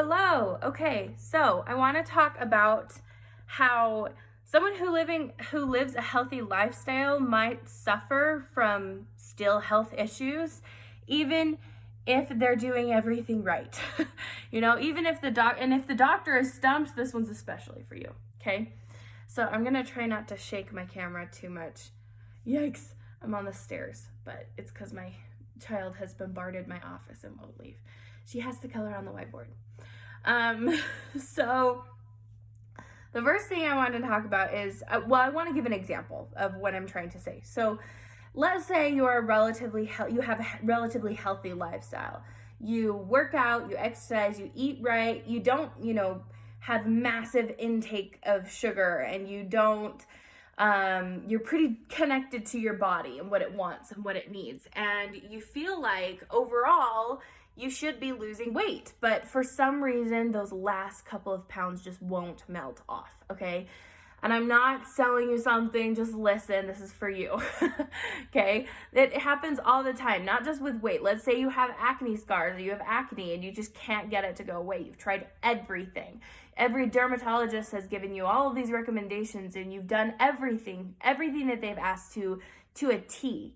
Hello. Okay, so I want to talk about how someone who lives a healthy lifestyle might suffer from still health issues, even if they're doing everything right. Even if if the doctor is stumped, this one's especially for you. Okay, so I'm gonna try not to shake my camera too much. Yikes! I'm on the stairs, but it's because my child has bombarded my office and won't leave. She has to color on the whiteboard. So the first thing I wanted to talk about is, I want to give an example of what I'm trying to say. So let's say you have a relatively healthy lifestyle. You work out, you exercise, you eat right, you don't, have massive intake of sugar, and you don't, you're pretty connected to your body and what it wants and what it needs. And you feel like overall, you should be losing weight, but for some reason, those last couple of pounds just won't melt off, okay? And I'm not selling you something, just listen, this is for you, okay? It happens all the time, not just with weight. Let's say you have acne scars or you have acne and you just can't get it to go away. You've tried everything. Every dermatologist has given you all of these recommendations and you've done everything that they've asked to a T,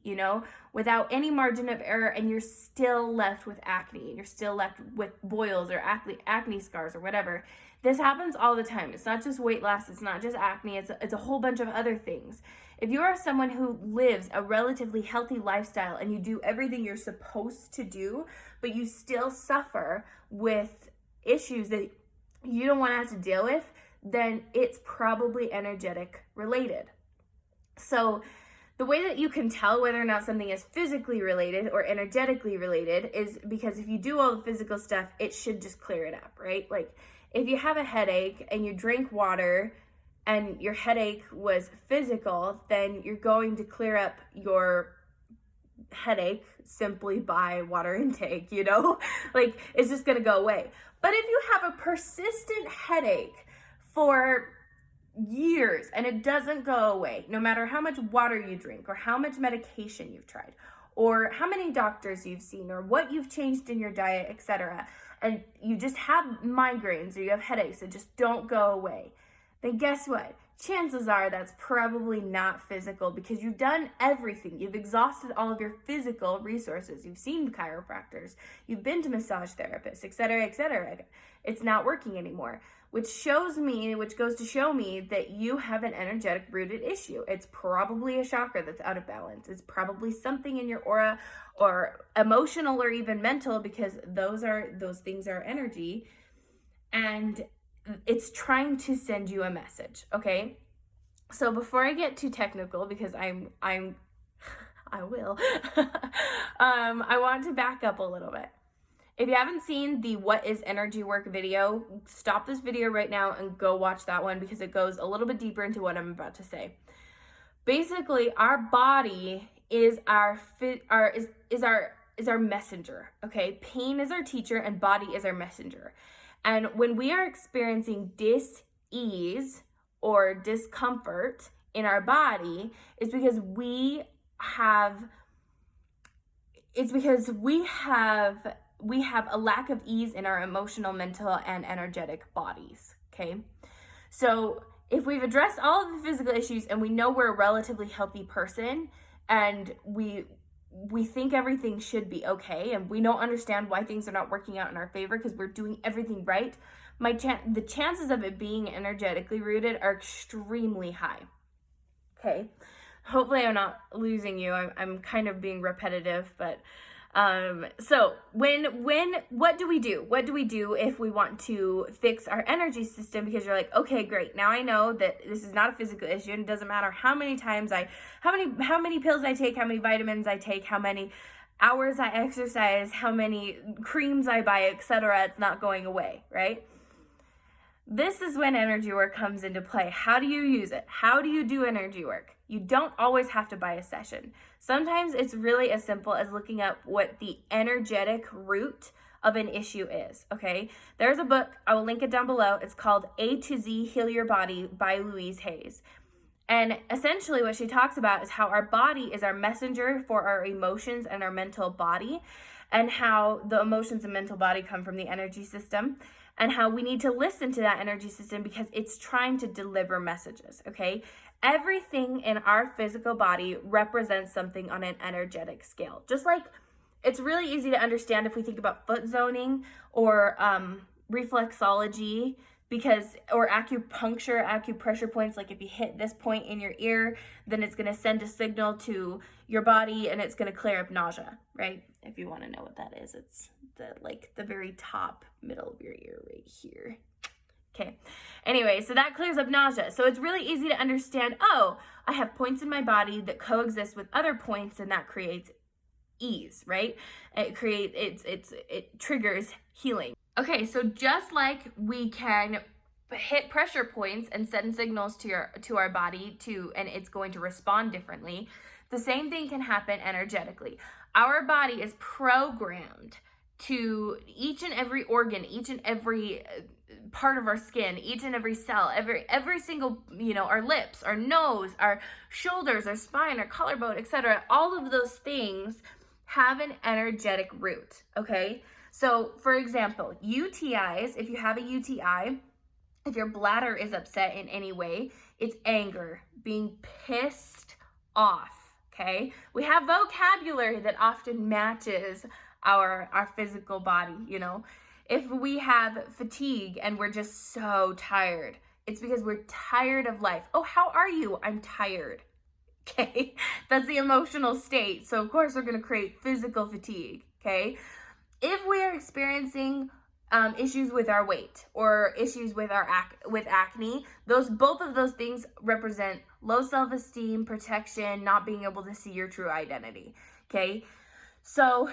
without any margin of error, and you're still left with acne, and you're still left with boils or acne scars or whatever. This happens all the time. It's not just weight loss, it's not just acne, it's a whole bunch of other things. If you are someone who lives a relatively healthy lifestyle and you do everything you're supposed to do, but you still suffer with issues that you don't want to have to deal with, then it's probably energetic related. So the way that you can tell whether or not something is physically related or energetically related is because if you do all the physical stuff, it should just clear it up, right? Like if you have a headache and you drink water and your headache was physical, then you're going to clear up your headache simply by water intake, like it's just going to go away. But if you have a persistent headache for years and it doesn't go away, no matter how much water you drink or how much medication you've tried or how many doctors you've seen or what you've changed in your diet, etc., and you just have migraines or you have headaches that just don't go away, then guess what? Chances are that's probably not physical because you've done everything. You've exhausted all of your physical resources. You've seen chiropractors, you've been to massage therapists, etc., etc. It's not working anymore, which goes to show me that you have an energetic rooted issue. It's probably a chakra that's out of balance. It's probably something in your aura or emotional or even mental, because those things are energy, and it's trying to send you a message, okay? So before I get too technical, because I will, I want to back up a little bit. If you haven't seen the What is Energy Work video, stop this video right now and go watch that one because it goes a little bit deeper into what I'm about to say. Basically, our body is our messenger, okay? Pain is our teacher and body is our messenger. And when we are experiencing dis-ease or discomfort in our body, it's because we have a lack of ease in our emotional, mental, and energetic bodies, okay? So if we've addressed all of the physical issues and we know we're a relatively healthy person and we think everything should be okay and we don't understand why things are not working out in our favor because we're doing everything right, the chances of it being energetically rooted are extremely high, okay? Hopefully I'm not losing you. I'm kind of being repetitive, but so what do we do? What do we do if we want to fix our energy system? Because you're like, okay, great. Now I know that this is not a physical issue and it doesn't matter how many pills I take, how many vitamins I take, how many hours I exercise, how many creams I buy, etc. It's not going away, right? This is when energy work comes into play. How do you use it? How do you do energy work? You don't always have to buy a session. Sometimes it's really as simple as looking up what the energetic root of an issue is, okay? There's a book, I will link it down below. It's called A to Z Heal Your Body by Louise. And essentially what she talks about is how our body is our messenger for our emotions and our mental body, and how the emotions and mental body come from the energy system. and how we need to listen to that energy system because it's trying to deliver messages, okay? Everything in our physical body represents something on an energetic scale. Just like it's really easy to understand if we think about foot zoning or reflexology, because or acupuncture, acupressure points, like if you hit this point in your ear, then it's going to send a signal to your body and it's going to clear up nausea, right? If you want to know what that is, it's the very top middle of your ear right here. Okay. Anyway, so that clears up nausea. So it's really easy to understand, oh, I have points in my body that coexist with other points, and that creates ease, right? It triggers healing. Okay, so just like we can hit pressure points and send signals to our body and it's going to respond differently, the same thing can happen energetically. Our body is programmed to each and every organ, each and every part of our skin, each and every cell, every single, our lips, our nose, our shoulders, our spine, our collarbone, etc. All of those things have an energetic root, okay? So, for example, UTIs, if you have a UTI, if your bladder is upset in any way, it's anger, being pissed off, okay? We have vocabulary that often matches our physical body, If we have fatigue and we're just so tired, it's because we're tired of life. Oh, how are you? I'm tired. Okay, that's the emotional state. So of course we're going to create physical fatigue. Okay, if we are experiencing issues with our weight or issues with with acne, both of those things represent low self-esteem, protection, not being able to see your true identity. Okay, so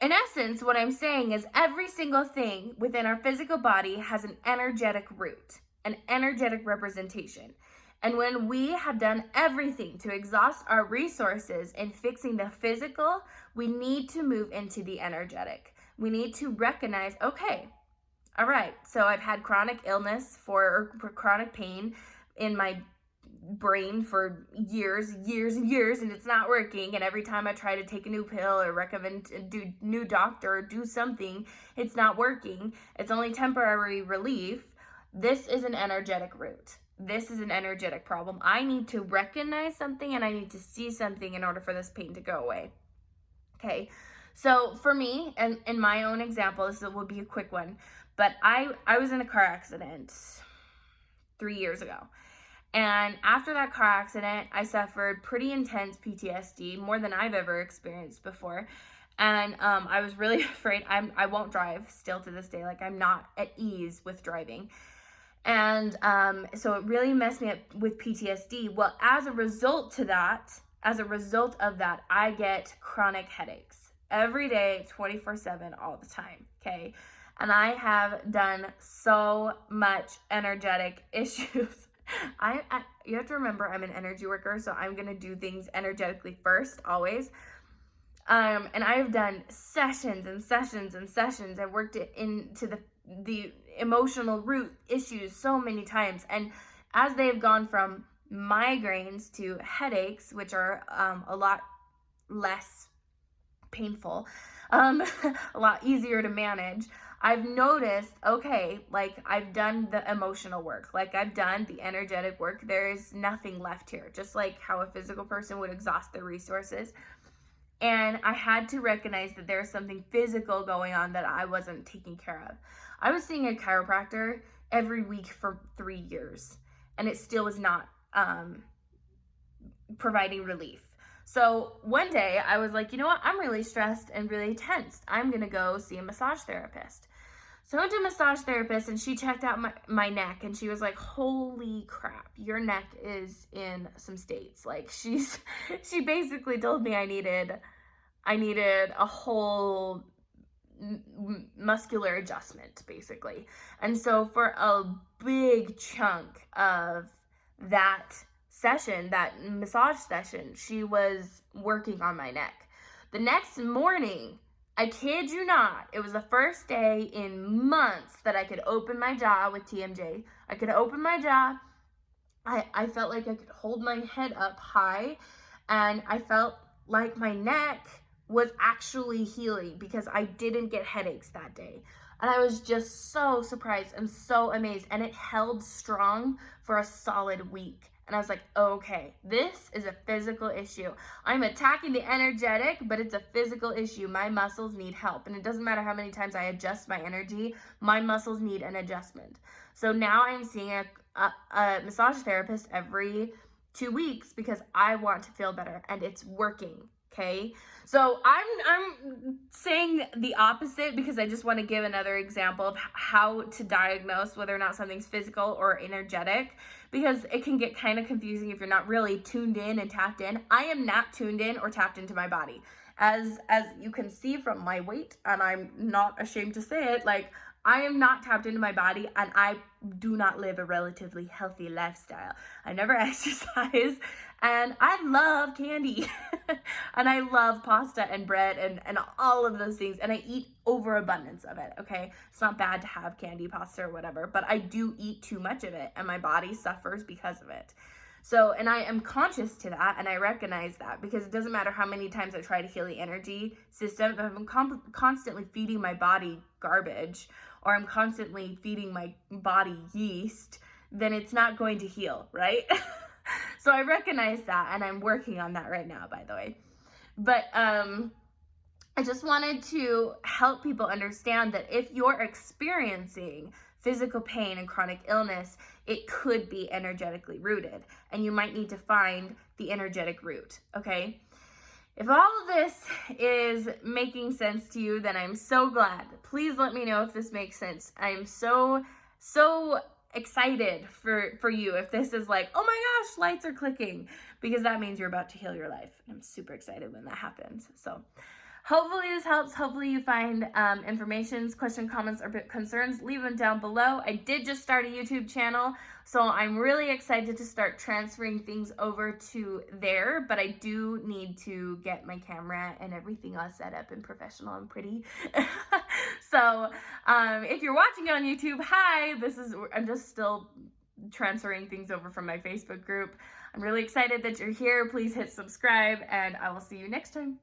in essence, what I'm saying is every single thing within our physical body has an energetic root, an energetic representation. And when we have done everything to exhaust our resources in fixing the physical, we need to move into the energetic. We need to recognize, okay, all right, so I've had chronic illness or chronic pain in my brain for years and years, and it's not working. And every time I try to take a new pill or recommend a new doctor or do something, it's not working. It's only temporary relief. This is an energetic root. This is an energetic problem. I need to recognize something and I need to see something in order for this pain to go away. Okay, so for me, and in my own example, this will be a quick one, but I was in a car accident 3 years ago. And after that car accident, I suffered pretty intense PTSD, more than I've ever experienced before. And I was really afraid. I won't drive still to this day. Like, I'm not at ease with driving. And so it really messed me up with PTSD. Well, as a result of that, I get chronic headaches every day, 24/7, all the time, okay? And I have done so much energetic issues. You have to remember, I'm an energy worker, so I'm going to do things energetically first, always. And I have done sessions and sessions and sessions. I've worked it into the emotional root issues so many times. And as they've gone from migraines to headaches, which are a lot less painful, a lot easier to manage, I've noticed, okay, like I've done the emotional work, like I've done the energetic work. There is nothing left here, just like how a physical person would exhaust their resources. And I had to recognize that there's something physical going on that I wasn't taking care of. I was seeing a chiropractor every week for 3 years, and it still was not providing relief. So one day I was like, you know what? I'm really stressed and really tensed. I'm going to go see a massage therapist. So I went to a massage therapist and she checked out my neck and she was like, holy crap, your neck is in some states. Like she basically told me I needed a whole muscular adjustment, basically. And so for a big chunk of that session, that massage session, she was working on my neck. The next morning, I kid you not, it was the first day in months that I could open my jaw with TMJ. I could open my jaw. I felt like I could hold my head up high, and I felt like my neck was actually healing because I didn't get headaches that day. And I was just so surprised and so amazed. And it held strong for a solid week. And I was like, okay, this is a physical issue. I'm attacking the energetic, but it's a physical issue. My muscles need help. And it doesn't matter how many times I adjust my energy, my muscles need an adjustment. So now I'm seeing a massage therapist every 2 weeks because I want to feel better, and it's working. Okay, so I'm saying the opposite because I just want to give another example of how to diagnose whether or not something's physical or energetic, because it can get kind of confusing if you're not really tuned in and tapped in. I am not tuned in or tapped into my body. As you can see from my weight, and I'm not ashamed to say it, like, I am not tapped into my body, and I do not live a relatively healthy lifestyle. I never exercise, and I love candy, and I love pasta and bread and all of those things, and I eat overabundance of it, okay? It's not bad to have candy, pasta, or whatever, but I do eat too much of it, and my body suffers because of it. So, and I am conscious to that, and I recognize that, because it doesn't matter how many times I try to heal the energy system, if I'm constantly feeding my body garbage, or I'm constantly feeding my body yeast, then it's not going to heal, right? So I recognize that, and I'm working on that right now, by the way. But I just wanted to help people understand that if you're experiencing physical pain and chronic illness, it could be energetically rooted, and you might need to find the energetic root, okay? If all of this is making sense to you, then I'm so glad. Please let me know if this makes sense. I'm so excited for you if this is like, oh my gosh, lights are clicking, because that means you're about to heal your life. And I'm super excited when that happens. So hopefully this helps. Hopefully you find information, questions, comments, or concerns. Leave them down below. I did just start a YouTube channel, so I'm really excited to start transferring things over to there, but I do need to get my camera and everything all set up and professional and pretty. So if you're watching on YouTube, hi, I'm just still transferring things over from my Facebook group. I'm really excited that you're here. Please hit subscribe, and I will see you next time.